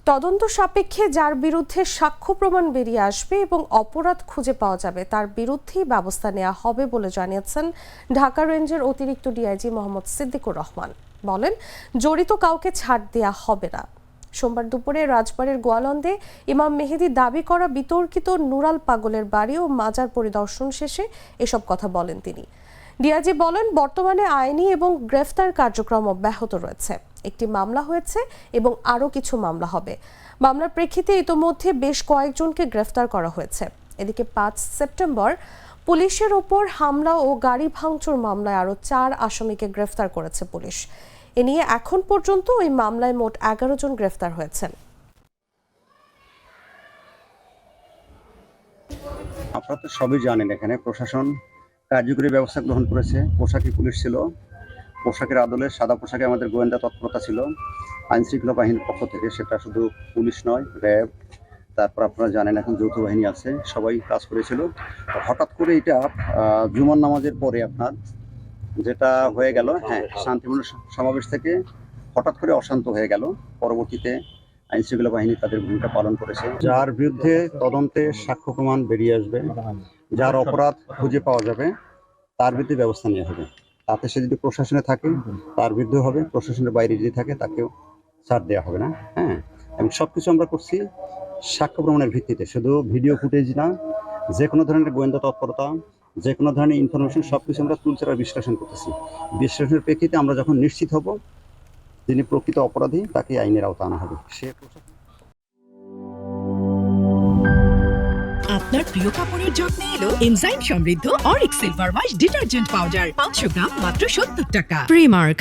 তদন্ত সাপেক্ষে যার বিরুদ্ধে সাক্ষ্য প্রমাণ বেরিয়ে আসবে এবং অপরাধ খুঁজে পাওয়া যাবে তার বিরুদ্ধেই ব্যবস্থা নেওয়া হবে বলে জানিয়েছেন ঢাকা রেঞ্জের অতিরিক্ত ডিআইজি মোহাম্মদ সিদ্দিকুর রহমান। বলেন, জড়িত কাউকে ছাড় দেয়া হবে না। সোমবার দুপুরে রাজবাড়ীর গোয়ালন্দে ইমাম মেহেদী দাবি করা বিতর্কিত নুরাল পাগলের বাড়ি ও মাজার পরিদর্শন শেষে এসব কথা বলেন তিনি। ডিআইজি বলেন, বর্তমানে আইনি এবং গ্রেফতার কার্যক্রম অব্যাহত রয়েছে। একটি মামলা হয়েছে এবং আরও কিছু মামলা হবে। মামলার প্রেক্ষিতে ইতোমধ্যে বেশ কয়েকজনকে গ্রেফতার করা হয়েছে। এদিকে ৫ সেপ্টেম্বর পুলিশের ওপর হামলা ও গাড়ি ভাঙচুর মামলায় আরও ৪ আসামিকে গ্রেফতার করেছে পুলিশ। এ নিয়ে এখন পর্যন্ত ওই মামলায় মোট ১১ জন গ্রেফতার হয়েছেন। আপনারা তো সবই জানেন, এখানে প্রশাসন কার্যকরী ব্যবস্থা গ্রহণ করেছে। পোশাকি পুলিশ ছিল, পোশাকের আদলে সাদা পোশাকে আমাদের গোয়েন্দা তৎপরতা ছিল আইন শৃঙ্খলা বাহিনীর পক্ষ থেকে। সেটা শুধু পুলিশ নয়, র্যাব, তারপর আপনারা জানেন এখন যৌথ বাহিনী আছে, সবাই কাজ করেছিল। হঠাৎ করে এটা জুমার নামাজের পরে আপনার যেটা হয়ে গেল, শান্তিপূর্ণ সমাবেশ থেকে হঠাৎ করে অশান্ত হয়ে গেল। পরবর্তীতে আইন শৃঙ্খলা বাহিনী তাদের ভূমিকা পালন করেছে। যার বিরুদ্ধে তদন্তে সাক্ষ্য প্রমাণ বেরিয়ে আসবে, যার অপরাধ খুঁজে পাওয়া যাবে, তার বিরুদ্ধে ব্যবস্থা নেওয়া হবে। তাতে সে যদি প্রশাসনে থাকে তার বিরুদ্ধে হবে, প্রশাসনের বাইরে যদি থাকে তাকেও ছাড় দেওয়া হবে না। এবং সবকিছু আমরা করছি সাক্ষ্য প্রমাণের ভিত্তিতে, শুধু ভিডিও ফুটেজ না, যে কোনো ধরনের গোয়েন্দা তৎপরতা, যে কোনো ধরনের ইনফরমেশন সবকিছু আমরা তুলচারা বিশ্লেষণ করতেছি। বিশ্লেষণের প্রেক্ষিতে আমরা যখন নিশ্চিত হব যিনি প্রকৃত অপরাধী তাকে আইনের আওতা আনা হবে। আপনার প্রিয় কাপড়ের যত্নে এলো এনজাইম সমৃদ্ধ Arik silver wash detergent powder 500 গ্রাম মাত্র 70 টাকা। প্রিমার্ক।